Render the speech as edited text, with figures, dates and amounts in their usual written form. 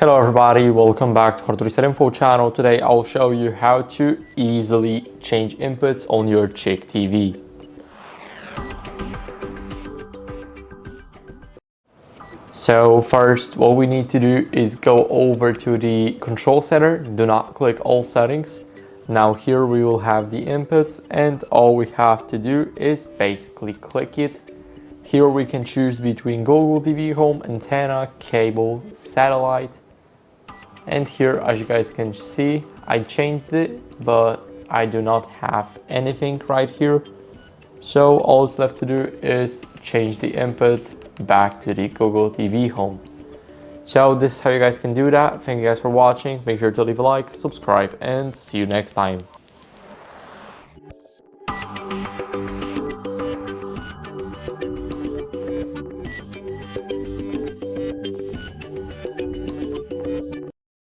Hello everybody, welcome back to HardReset.Info channel. Today I'll show you how to easily change inputs on your CHiQ TV. So first, what we need to do is go over to the control center. Do not click all settings. Now here we will have the inputs, and all we have to do is basically click it. Here we can choose between Google TV Home, antenna, cable, satellite. And here, as you guys can see, I changed it, but I do not have anything right here. So all it's left to do is change the input back to the Google TV Home. So this is how you guys can do that. Thank you guys for watching. Make sure to leave a like, subscribe, and see you next time.